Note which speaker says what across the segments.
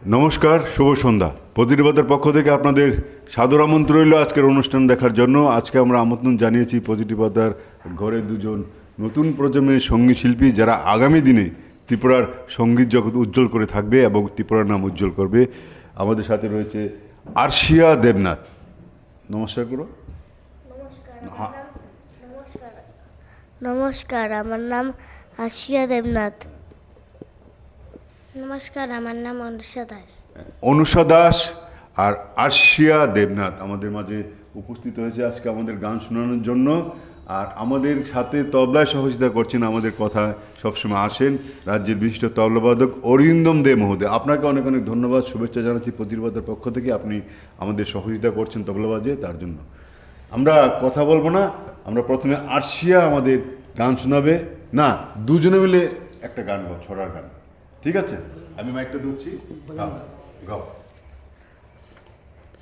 Speaker 1: নমস্কার, শুভ সন্ধ্যা। প্রতিবাদের পক্ষ থেকে আপনাদের সাদর আমন্ত্রণ রইল আজকের অনুষ্ঠান দেখার জন্য। আজকে আমরা আমন্ত্রণ জানিয়েছি প্রতিবাদার ঘরে দুজন নতুন প্রজন্মের সঙ্গীত শিল্পী, যারা আগামী দিনে ত্রিপুরার সঙ্গীত জগৎ উজ্জ্বল করে থাকবে এবং ত্রিপুরার নাম উজ্জ্বল করবে। আমাদের সাথে রয়েছে আরশিয়া দেবনাথ। নমস্কার করো।
Speaker 2: নমস্কার, আমার নাম আশিয়া দেবনাথ। নমস্কার, আমার নাম অনুষা দাস।
Speaker 1: অনুষা দাস আর আরশিয়া দেবনাথ আমাদের মাঝে উপস্থিত হয়েছে আজকে আমাদের গান শোনানোর জন্য। আর আমাদের সাথে তবলায় সহযোগিতা করছেন, আমাদের কথা সবসময় আসেন রাজ্যের বিশিষ্ট তবলাবাদক অরিন্দম দে মহোদয়। আপনাকে অনেক অনেক ধন্যবাদ, শুভেচ্ছা জানাচ্ছি প্রতিবাদের পক্ষ থেকে। আপনি আমাদের সহযোগিতা করছেন তবলাবাজে, তার জন্য। আমরা কথা বলবো না, আমরা প্রথমে আরশিয়া আমাদের গান শোনাবে। না, দুজনে মিলে একটা গান গাও, ছড়ার গান। ঠিক আছে, আমি মাইকটা দিচ্ছি, গাও।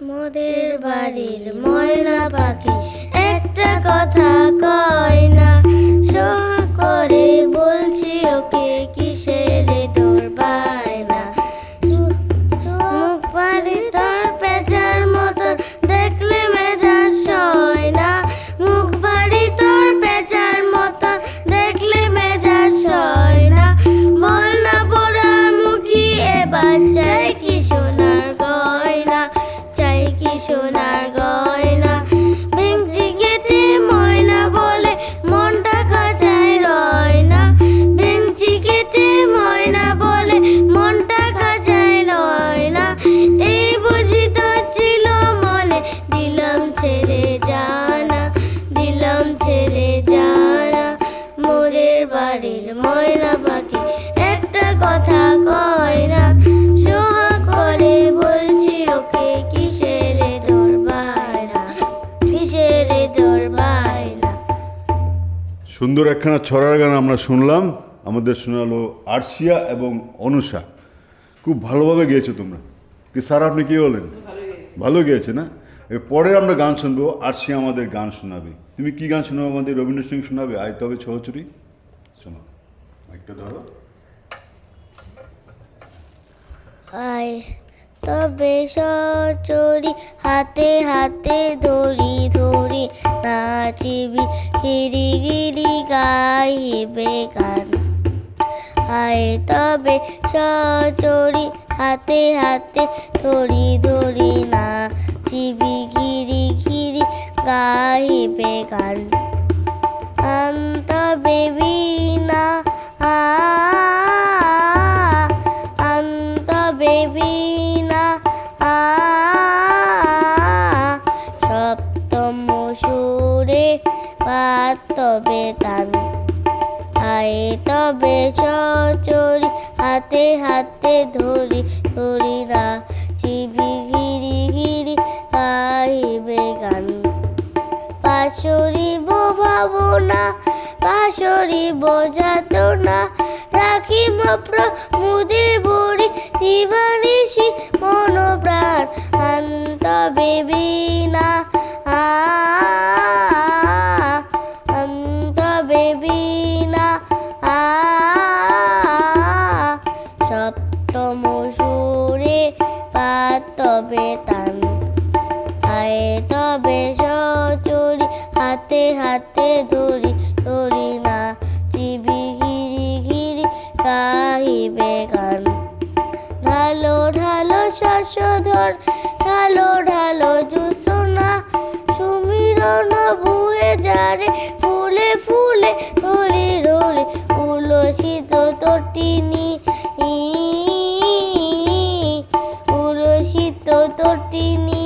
Speaker 2: মোদের বাড়ির ময়না পাখি একটা কথা কয় না, সোহা করে বলছি ওকে কিসের তোর বায়না। মুখ পাড়ি তোর পেঁচার মতো দেখলে মেজাজ সয় না, মুখ পাড়ি তোর পেঁচার মতো দেখলে মেজাজ সয় না। বল না পোড়া মুখী এবার চাই কি সোনার গয়না, চাই কি সোনার গয়না। ভেঙচি কেটে ময়না বলে মনটা খাঁচায় রয় না, ভেঙচি কেটে ময়না বলে মনটা খাঁচায় রয় না। এই বুঝি তো ছিল মনে, দিলাম ছেড়ে জানা, দিলাম ছেড়ে জানা। মোদের বাড়ির ময়না পাখি একটা কথা কয় না, সোহা করে বলছি ওকে কিসের তোর বায়না, কিসের তোর বায়না।
Speaker 1: সুন্দর একখানা ছড়ার গান আমরা শুনলাম, আমাদের শোনালো আরশিয়া এবং অনুষা। খুব ভালোভাবে গেয়েছো তোমরা। কি স্যার, আপনি কি বলেন? ভালো গেয়েছে না? পরে আমরা গান শুনবো, আরশিয়া আমাদের গান শোনাবে। তুমি কি গান শোনাবে? আমাদের রবীন্দ্রসঙ্গীত শোনাবে, আয় তবে ছহচুরি। শোনো, একটা ধরো।
Speaker 2: আয় তবে সচরি হাতে হাতে ধরি ধরি নাচিবি গিরি গিরি গাইবে গান। আয় তবে সচরি হাতে হাতে ধরি ধরি নাচিবি গিরি গিরি গাইবে গান। তবে বিনা বেবিনা সপ্তম সুরে পাতবে তান। আয়ে তবে সচরি হাতে হাতে ধরি ধরি না চিবি গিরি গিরি গাইবে গান। পাশরিব ভাবনা পাশরিব যাতনা, রাখিম প্রমুদের বড়ি দিবানিশি মন প্রাণ। তবে বিনা তবে বিনা সপ্তম সুরে পাতবে তান। আয়ে তবে সচরি হাতে হাতে ধরি ধরি না চিবি ঘিরি ঘিরি গাইবে গান। ঢালো ঢালো শশধর ঢালো ঢালো জুসনা, সুমিরন বুয়ে যারে ফুলে ফুলে রোলে রোলে উলসিত তটিনী, উলসিত তটিনী।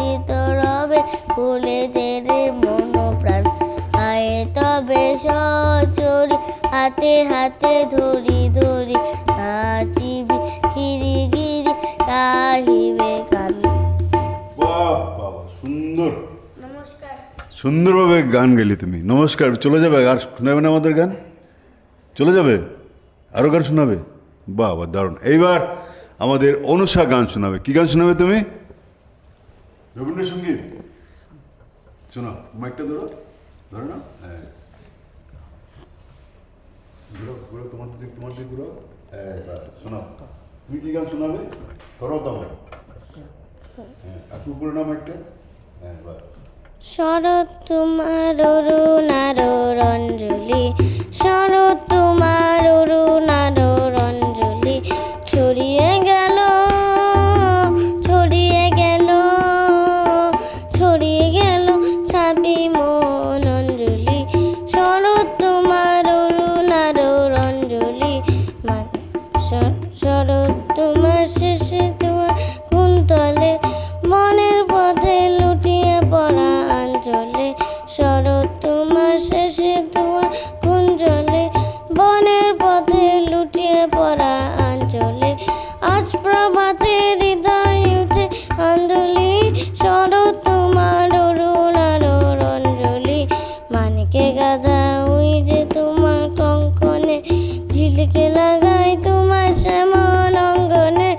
Speaker 2: ঋত রবে ফুলে দেরে মন প্রাণ। আয়ে তবে সচরি হাতে হাতে ধরি ধরি নাচিবি গিরি গিরি গাহিবে গান।
Speaker 1: বাহ বাহ, সুন্দর,
Speaker 2: নমস্কার।
Speaker 1: সুন্দরভাবে গান গেলি তুমি। নমস্কার। চলে যাবে? আর শোনাবে না আমাদের গান? চলে যাবে? আরও গান শোনাবে? বাহ বাহ, দারুণ। এইবার আমাদের অনুষা গান শোনাবে। কি গান শোনাবে তুমি? রবীন্দ্রসঙ্গীত। শোনো, মাইকটা ধরো, ধরো না, হ্যাঁ ধরো। ঘুরো তোমার দিকে ঘুরো। শোনাও, তুমি কি গান শোনাবে? সরো তোমরা। হ্যাঁ, একটু উপরে নাম একটা। হ্যাঁ, বাস।
Speaker 2: শরৎ তোমার অরুণার রঞ্জলি, শরৎ তোমার অরুণার রঞ্জলি, ছড়িয়ে গেল, ছড়িয়ে গেল, ছড়িয়ে গেল ছাবি মন অঞ্জলি। শরৎ তোমার অরুণার রঞ্জলি, শরৎ তোমার শেষে তোমার কুন্তলে, মনের পথে লুটিয়ে পড়া অঞ্চলে। শরৎ তোমার শেষে তোমার কুঞ্জলে, বনের পথে লুটিয়ে পড়া অঞ্চলে। আজ প্রভাতে হৃদয় উঠে অঞ্জলি, শরৎ তোমার অরুণার রঞ্জলি। মানিকে গাধা ওই যে তোমার কঙ্কনে, ঝিলকে লাগাই তোমার শ্যামল অঙ্গনে।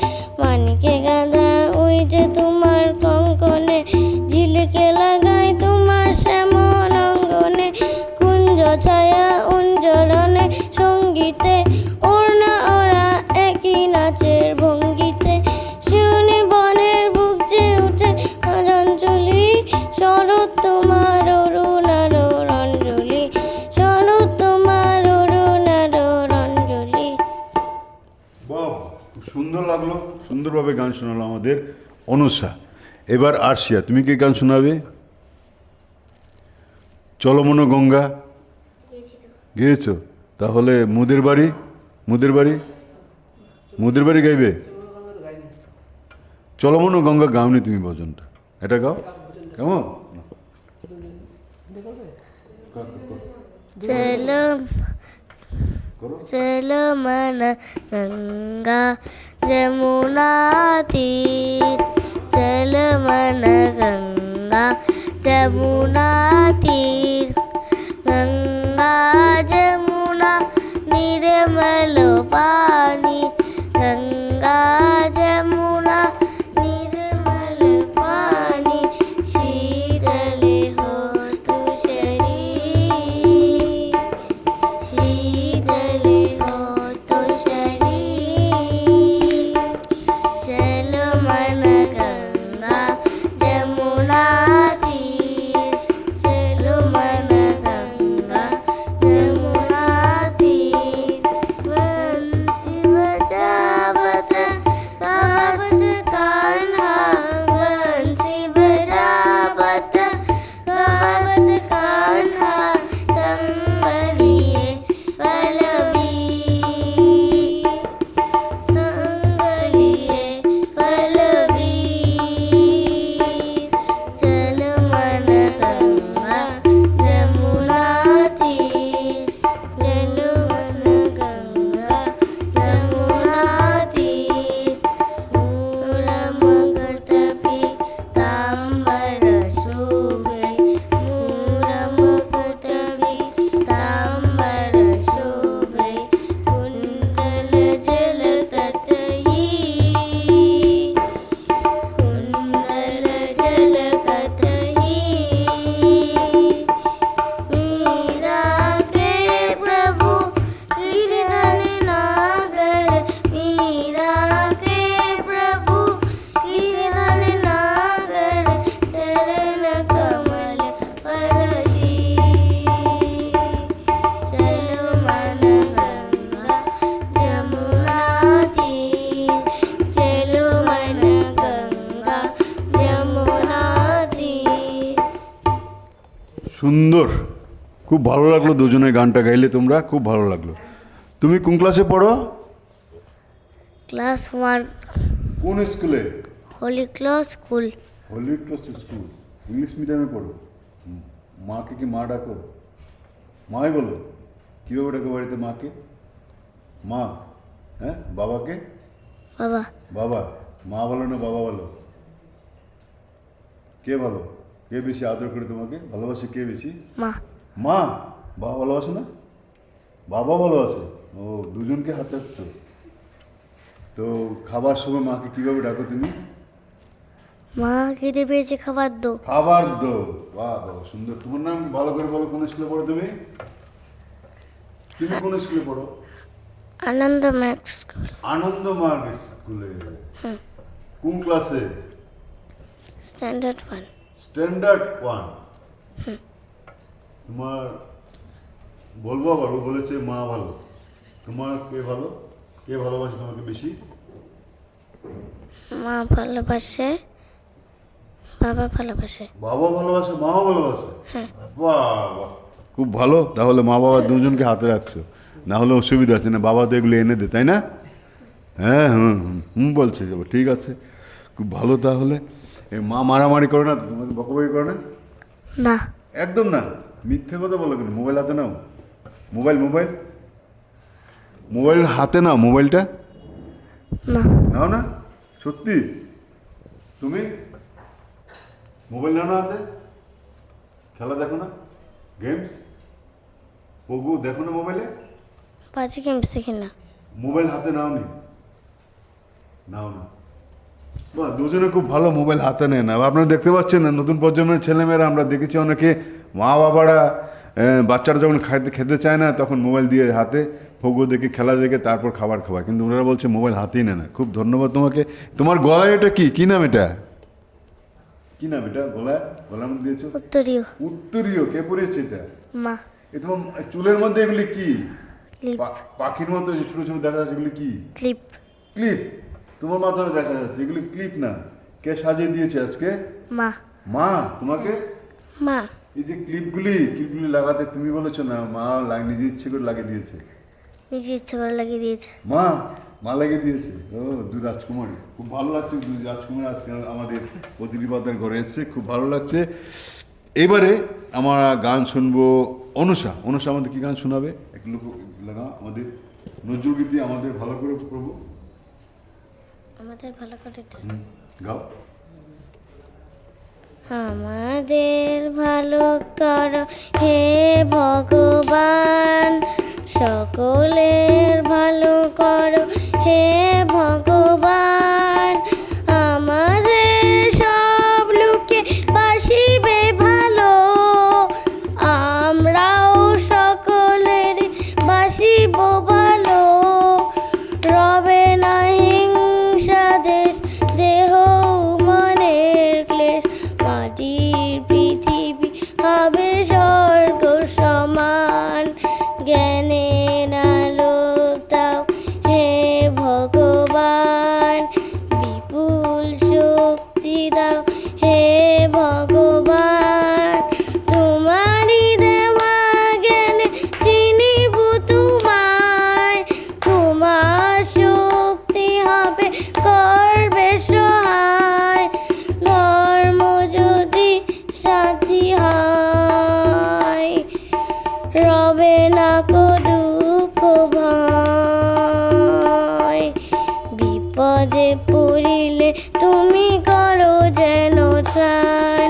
Speaker 2: মানিকে গাধা ওই যে তোমার কঙ্কনে, ঝিলকে লাগাই তোমার শ্যামল অঙ্গনে। কুঞ্জ ছায়া অঞ্জরণে সঙ্গীতে, ওড়না ওরা একই নাচের ভঙ্গিতে। শিউনি বনের বুক যে উঠে অঞ্জলি, শরৎ তোমার অরুণার রঞ্জলি, শরৎ তোমার অরুণার রঞ্জলি।
Speaker 1: বাহ, খুব সুন্দর লাগলো, সুন্দরভাবে গান শোনালো আমাদের অনুষা। এবার আরশিয়া, তুমি কি গান শোনাবে? চলো মনো গঙ্গা গেয়েছো? তাহলে মুদের বাড়ি, মুদের বাড়ি, মুদের বাড়ি গাইবে? চলো মনো গঙ্গা গাওনি তুমি ভজনটা, এটা গাও কেমন?
Speaker 2: চলো
Speaker 1: করো।
Speaker 2: চলো মন গঙ্গা যমুনা তীর, চলো মন গঙ্গা যমুনা তীর। গঙ্গা যমুনা নির্মল পানি, গঙ্গা যমুনা নির্মল পানি। শীতলে हो तु शरीर, शीतल हो तो शरीर। चलो मन गंगा जमुना तीर, चलो मन गंगा जमुना तीर। बंसी बजावत गावत कान्हा, बंसी बजावत गावत कान्हा। संग लिए पलवी, संग लिए पलवी। चल मन गंगा जमुना तीर, चल मन गंगा जमुना तीर। मूलम घटपी तांबर शोभे, मूलम घटपी तांबर शोभे। कुंडल झलकत ही, कुंडल झलकत ही। मीरा के प्रभु कीर्तन नागर, मीरा के प्रभु कीर्तन नागर। चरण कमल परशी, चलो मन गंगा जमुना तीर, चलो मन गंगा जमुना तीर।
Speaker 1: সুন্দর, খুব ভালো লাগলো দুজনে গানটা গাইলে তোমরা, খুব ভালো লাগলো। তুমি কোন ক্লাসে পড়ো?
Speaker 2: ক্লাস 1
Speaker 1: কোন স্কুলে?
Speaker 2: Holy cross school.
Speaker 1: Holy cross school. English মিডিয়ামে পড়ো? মাকে কি মা ডাকো? মাই বলো? কীভাবে ডাকো বাড়িতে মাকে? মা। হ্যাঁ, বাবাকে?
Speaker 2: বাবা
Speaker 1: বাবা। মা বলো না বাবা বলো? কে ভালো, কে বেশি আদর করে তোমাকে ভালোবাসে, কে বেশি?
Speaker 2: মা।
Speaker 1: মা। বাবা ভালোবাসে না? বাবা ভালোবাসে। ও, দুজনকে হাত রাখছো। তো খাবার সময় মাকে কিভাবে ডাকো তুমি?
Speaker 2: মা খেতে পেয়েছে, খাবার দো।
Speaker 1: খাবার দো। বাহ বাহ, সুন্দর। তোমার নাম ভালো করে বলো, কোন স্কুলে পড়ো তুমি? তুমি কোন স্কুলে পড়ো?
Speaker 2: আনন্দ ম্যাক্স স্কুল,
Speaker 1: আনন্দমার্গ স্কুলে। কোন ক্লাসে?
Speaker 2: স্ট্যান্ডার্ড 1।
Speaker 1: স্ট্যান্ডার্ড 1। তোমার বলবো আবার, ও বলেছে মা ভালো। তোমার কে ভালো? কে ভালোবাসে তোমাকে বেশি?
Speaker 2: মা ভালোবাসে, বাবা ভালোবাসে।
Speaker 1: বাবা ভালোবাসে, মাও ভালোবাসে।
Speaker 2: হ্যাঁ।
Speaker 1: বাহ বাহ, খুব ভালো। তাহলে মা বাবা দুজনকে হাতে রাখছো, না হলে অসুবিধা আছে না, বাবা তো এগুলো এনে দে, তাই না? হ্যাঁ, হুম হুম হুম বলছে, ঠিক আছে, খুব ভালো। তাহলে এই মা মারামারি করে না তো, তোমাকে বকাবকি করে না?
Speaker 2: না,
Speaker 1: একদম না। মিথ্যে কথা বলো কেন? মোবাইল হাতে নাও, মোবাইল মোবাইল মোবাইল হাতে নাও, মোবাইলটা
Speaker 2: না,
Speaker 1: নাও না। সত্যি? তুমি মোবাইল নাও না হাতে? খেলা দেখো না? গেমস পগু দেখো না মোবাইলে?
Speaker 2: বাজে গেমস দেখি না।
Speaker 1: মোবাইল হাতে নাও নি? নাও না। বাহ, দুজনে খুব ভালো, মোবাইল হাতে নেয় না। আপনারা দেখতে পাচ্ছেন না, নতুন প্রজন্মের ছেলেমেয়েরা, আমরা দেখেছি অনেকে মা বাবারা বাচ্চারা যখন খেতে চায় না তখন মোবাইল দিয়ে হাতে ফগু দেখে, খেলা দেখে তারপর খাবার খাওয়ায়, কিন্তু ওনারা বলছে মোবাইল হাতেই নেয় না। খুব ধন্যবাদ তোমাকে। তোমার গলায় এটা কি, কি নাম এটা? কি নাম এটা? গলার মধ্যে দিয়েছো
Speaker 2: উত্তরীয়।
Speaker 1: উত্তরীয়। কে পড়েছে এটা?
Speaker 2: মা।
Speaker 1: এ তোমার চুলের মধ্যে এগুলি কি?
Speaker 2: ক্লিপ।
Speaker 1: পাখির মতো যে ছোট ছোট দেখা যাচ্ছে, এগুলি কি?
Speaker 2: ক্লিপ।
Speaker 1: ক্লিপ। তোমার মাথায় দেখা যাচ্ছে, এগুলি ক্লিপ না। কে সাজিয়ে দিয়েছে আজকে?
Speaker 2: মা।
Speaker 1: মা তোমাকে?
Speaker 2: মা।
Speaker 1: এই যে ক্লিপগুলি লাগাতে তুমি বলেছো না, মা নিজে ইচ্ছে করে লাগিয়ে দিয়েছে।
Speaker 2: নিজে ইচ্ছে করে লাগিয়ে দিয়েছে।
Speaker 1: মা লাগিয়ে দিয়েছে। ও, দুই রাজকুমারী, খুব ভালো লাগছে। দুই রাজকুমারী আজকে আমাদের অতিথিবাদের ঘরে এসেছে, খুব ভালো লাগছে। এবারে আমরা গান শুনবো। অনুষা আমাদের কি গান শোনাবে? এক লোক লাগা আমাদের নজরুল গীতি, আমাদের ভালো করে প্রভু
Speaker 2: আমাদের ভালো করে দিন।
Speaker 1: গাও।
Speaker 2: আমাদের ভালো করো হে ভগবান, সকলের ভালো করো হে ভগবান, আমাদের সব লোকে বাসিবে ভালো, আমরাও সকলের বাসিব ভালো, রবে না হিংসা দেশ দেহ মনের ক্লেশ, মাটির পৃথিবী হবে স্বর্গ সমান, জ্ঞানের আলো দাও হে ভগবান, বিপুল শক্তি দাও হে ভগবান, তোমারই দেওয়া জ্ঞানে চিনিব তোমায়, তোমার শক্তি হবে করবে সহায়, ধর্ম যদি সাথী হয়, রবে না কো দুঃখ ভয়, বিপদে পড়িলে তুমি করো যেন ত্রাণ,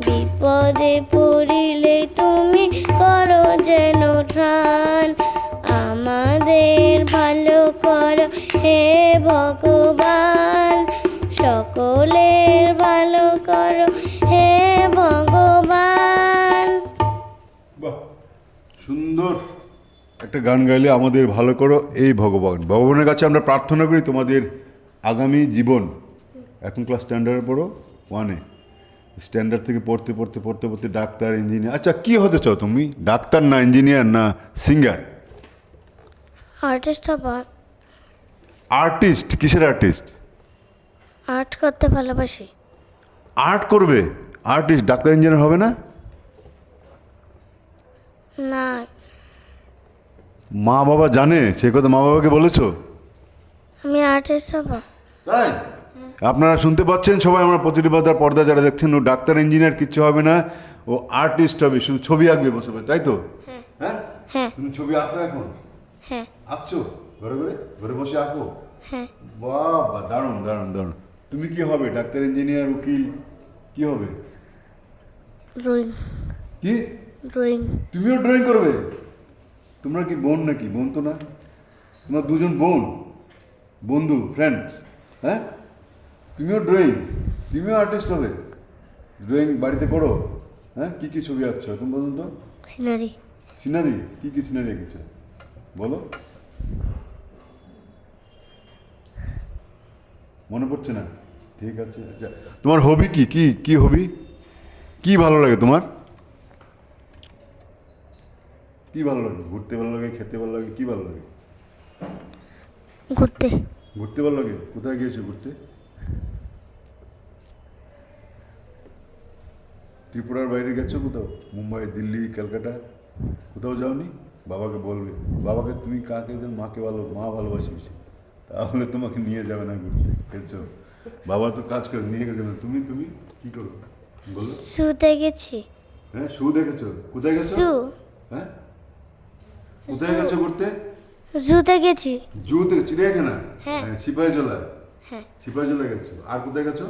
Speaker 2: বিপদে পড়িলে তুমি করো যেন ত্রাণ, আমাদের ভালো করো হে ভগবান, সকলের ভালো করো হে ভগবান।
Speaker 1: বাহ, সুন্দর একটা গান গাইলে। আমাদের ভালো করো এই ভগবানের কাছে আমরা প্রার্থনা করি তোমাদের আগামী জীবন। এখন ক্লাস স্ট্যান্ডার্ডে পড়ো, 1-এ। স্ট্যান্ডার্ড থেকে পড়তে ডাক্তার, ইঞ্জিনিয়ার। আচ্ছা, কি হতে চাও তুমি? ডাক্তার না ইঞ্জিনিয়ার না সিঙ্গার?
Speaker 2: আর্টিস্ট হব।
Speaker 1: আর্টিস্ট? কিসের আর্টিস্ট?
Speaker 2: আর্ট করতে ভালোবাসি।
Speaker 1: আর্ট করবে? আর্টিস্ট ডাক্তার ইঞ্জিনিয়ার হবে না?
Speaker 2: না,
Speaker 1: মা বাবা জানে সে কথা? মা বাবাকে বলেছো?
Speaker 2: আমি আর্টিস্ট হব।
Speaker 1: তাই আপনারা শুনতে পাচ্ছেন সবাই, আমরা প্রতিটি পর্দা যারা দেখছেন, ও ডাক্তার ইঞ্জিনিয়ার কিচ্ছু হবে না, ও আর্টিস্ট হবে, শুধু ছবি আঁকবে বসে বসে, তাই তো? হ্যাঁ।
Speaker 2: হ্যাঁ।
Speaker 1: তুমি ছবি আঁকো এখন?
Speaker 2: হ্যাঁ।
Speaker 1: আঁকছো? ঘরে বসে আঁকো?
Speaker 2: হ্যাঁ।
Speaker 1: বাহ, দারুণ দারুণ দারুণ। তুমি কি হবে? ডাক্তার, ইঞ্জিনিয়ার, উকিল, কি হবে?
Speaker 2: ড্রয়িং।
Speaker 1: কি?
Speaker 2: ড্রয়িং।
Speaker 1: তুমিও ড্রয়িং করবে? তোমরা কি বোন নাকি? বোন তো না, তোমরা দুজন বন্ধু, ফ্রেন্ডস। হ্যাঁ, তুমিও তুমিও আর্টিস্ট হবে? ড্রয়িং বাড়িতে করো? হ্যাঁ, কি কি ছবি আঁকছো এখন পর্যন্ত?
Speaker 2: সিনারি।
Speaker 1: সিনারি? কি কি সিনারি এঁকেছো বলো? মনে পড়ছে না? ঠিক আছে। আচ্ছা, তোমার হবি কি কি কি হবি? কি ভালো লাগে তোমার? কি ভালো লাগে? ঘুরতে ভালো লাগে, খেতে ভালো লাগে, কি ভালো লাগে?
Speaker 2: ঘুরতে।
Speaker 1: ঘুরতে ভালো লাগে। কোথায় গিয়েছো ঘুরতে? ত্রিপুরার বাইরে গেছো কোথাও? মুম্বাই, দিল্লি, ক্যালকাটা? কোথাও যাওনি? বাবাকে বলবে। বাবাকে তুমি কাকে দেন? মাকে মা ভালোবাসি বেশি। তাহলে তোমাকে নিয়ে যাবে না ঘুরতে, গেছো? বাবা তো কাজ করে নিয়ে গেছে না। তুমি তুমি কি করো বলো?
Speaker 2: শুতে গেছি।
Speaker 1: হ্যাঁ, শু দেখেছো? কোথায় গেছো?
Speaker 2: জু।
Speaker 1: হ্যাঁ, কোথায় গেছো ঘুরতে?
Speaker 2: জুতে গেছি।
Speaker 1: জু থেকে চিড়িয়াখানা?
Speaker 2: হ্যাঁ।
Speaker 1: সিপাহীজলা?
Speaker 2: হ্যাঁ।
Speaker 1: সিপাহীজলা গেছো। আর কোথায় গেছো?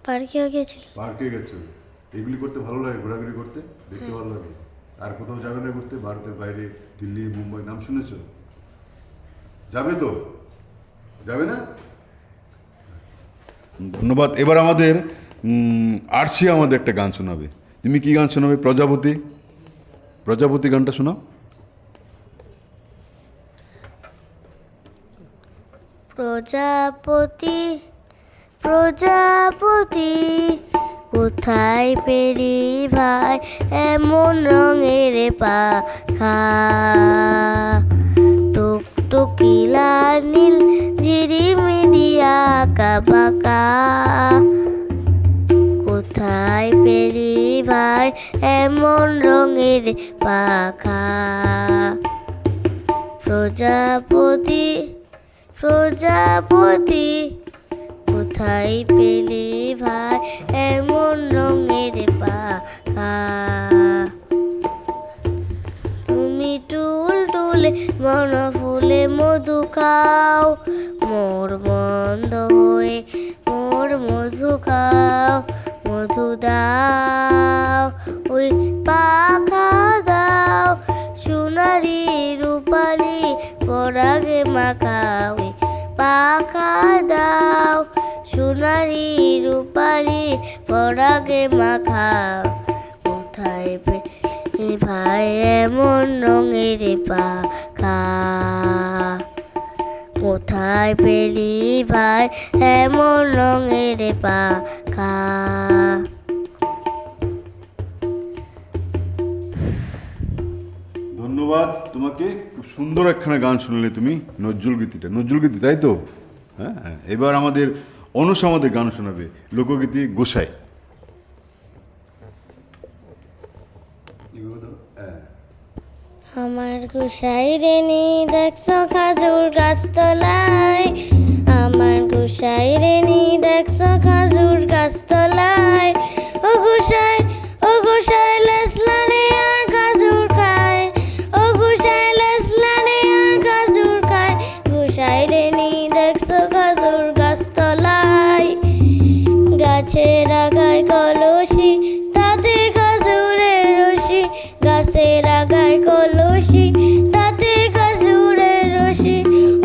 Speaker 2: পার্কেও গেছি।
Speaker 1: পার্কে গেছো। এগুলি করতে ভালো লাগে, ঘোরাঘুরি করতে দেখতে ভালো লাগে। আর কোথাও যাবে না ঘুরতে? ভারতের বাইরে, দিল্লি, মুম্বাই নাম শুনেছো? যাবে তো? যাবে না? ধন্যবাদ। এবার আমাদের আরশি আমাদের একটা গান শোনাবে। তুমি কি গান শোনাবে? প্রজাপতি। প্রজাপতি গানটা শোনাও।
Speaker 2: প্রজাপতি প্রজাপতি কোথায় পেলি ভাই এমন রঙের পাখা, টুকটুকি লাল নীল ঝিরিমিরি আঁকা বাঁকা, কোথায় পেলি ভাই এমন রঙের পাখা। প্রজাপতি প্রজাপতি কোথায় পেলি ভাই এমন রঙের পাখা, তুমি টুল টুলে মন ফুলে মধু খাও, মোর বন্ধ হয়ে মোর মধু খাও, মধু দাও ওই পাখা দাও, সোনারি রূপালি পরাগে মাখাও, পাখা দাও সোনারি রূপালি পরাগে মাখাও, কোথায় পেলি ভাই এমন রঙের পাখা, কোথায় পেলি ভাই এমন রঙের পাখা।
Speaker 1: ধন্যবাদ তোমাকে। খুব সুন্দর একখানা গান শুনলে তুমি, নজরুল গীতিটা। নজরুল গীতি, তাই তো? হ্যাঁ হ্যাঁ। এবার আমাদের অনুষ আমাদের গান শোনাবে, লোকগীতি গোসাই।
Speaker 2: আমার গোসাই রে নি দেখছো খাজুর গাছতলায়, আমার গোসাই রে নি দেখছো খাজুর গাছতলায়, ও গোসাই লেসলানে আর খাজুর খায়, ও গোসাই লেসলানে আর খাজুর খায়, গোসাই রে নি দেখছো খাজুর গাছতলায়, গাছের আগায় কলসি তাতে খাজুরের রশি, গাছের আগায় কলসি তাতে খাজুরের রশি,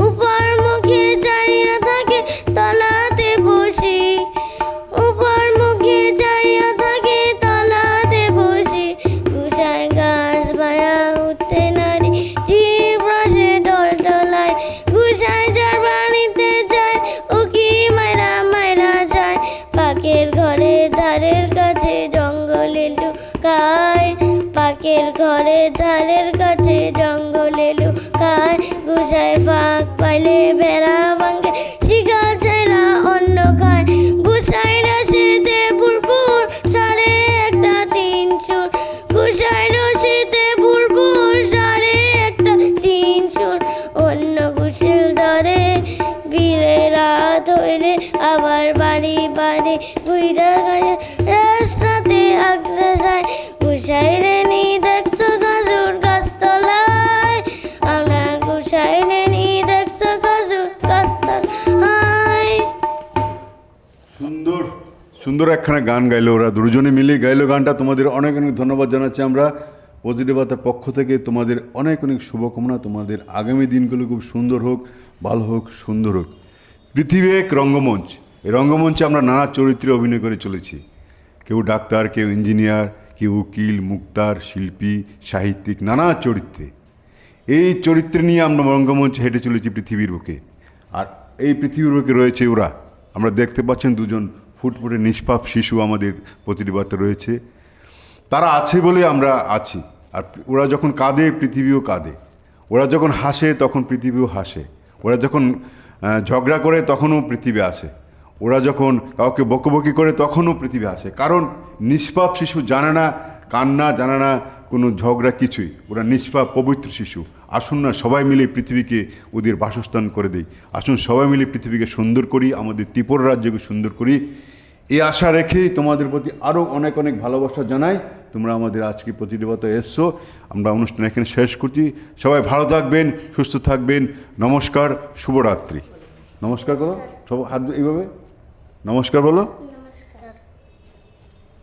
Speaker 2: উপর মুখে যাইয়া থাকে তলাতে বসি, উপর মুখে যাইয়া থাকে তলাতে বসি, গোসাই গাছ বায়া উঠতে নারী জীব রসে ডল ডলায়, গোসাই যার বাড়িতে যায় ও কি মাইরা মাইরা যায়, পাকের ঘরে ধারের কাছে জঙ্গলে লুকায়, পাকের ঘরে ধারের কাছে জঙ্গলে লুকায়, গোসাই ফাঁক পাইলে বেড়া ভাঙে শিকার ছাইরা অন্য খায়, গোসাই রশিতে ভুরভুর সাড়ে একটা তিন সুর, গোসাই রশিতে ভুরভুর সাড়ে একটা তিন সুর, অন্য গুসিল ধরে বীরে রাত হইলে আবার বাড়ি বাড়ি গুইরা গায়ে রাস্তাতে আগ্রা যায়, গোসাই রে নি দেখছো খাজুর গাছতলায়, আমরা গোসাই রে নি দেখছো খাজুর গাছতলায়।
Speaker 1: সুন্দর সুন্দর একখানা গান গাইলো ওরা, দুজনে মিলে গাইলো গানটা। তোমাদের অনেক অনেক ধন্যবাদ জানাচ্ছি আমরা পজিটিভ বার্তার পক্ষ থেকে। তোমাদের অনেক অনেক শুভকামনা। তোমাদের আগামী দিনগুলো খুব সুন্দর হোক, ভালো হোক, সুন্দর হোক। পৃথিবী এক রঙ্গমঞ্চ। এই রঙ্গমঞ্চে আমরা নানা চরিত্রে অভিনয় করে চলেছি। কেউ ডাক্তার, কেউ ইঞ্জিনিয়ার, কেউ উকিল, মুক্তার, শিল্পী, সাহিত্যিক, নানা চরিত্রে। এই চরিত্র নিয়ে আমরা রঙ্গমঞ্চে হেঁটে চলেছি পৃথিবীর বুকে। আর এই পৃথিবীর বুকে রয়েছে ওরা, আমরা দেখতে পাচ্ছেন দুজন ফুটফুটে নিষ্পাপ শিশু আমাদের প্রতিটি বার্তা রয়েছে। তারা আছে বলে আমরা আছি। আর ওরা যখন কাঁদে পৃথিবীও কাঁদে, ওরা যখন হাসে তখন পৃথিবীও হাসে, ওরা যখন ঝগড়া করে তখনও পৃথিবী আসে, ওরা যখন কাউকে বকবকি করে তখনও পৃথিবী আসে। কারণ নিষ্পাপ শিশু জানে না কান্না, জানে না কোনো ঝগড়া, কিছুই। ওরা নিষ্পাপ পবিত্র শিশু। আসুন না সবাই মিলে পৃথিবীকে ওদের বাসস্থান করে দেই। আসুন সবাই মিলে পৃথিবীকে সুন্দর করি, আমাদের ত্রিপুরা রাজ্যকে সুন্দর করি। এই আশা রেখেই তোমাদের প্রতি আরও অনেক অনেক ভালোবাসা জানাই। তোমরা আমাদের আজকে প্রতিনিয়ত এসছো। আমরা অনুষ্ঠান এখানে শেষ করছি। সবাই ভালো থাকবেন, সুস্থ থাকবেন। নমস্কার, শুভরাত্রি। নমস্কার করো সব, হাত এইভাবে নমস্কার বলো।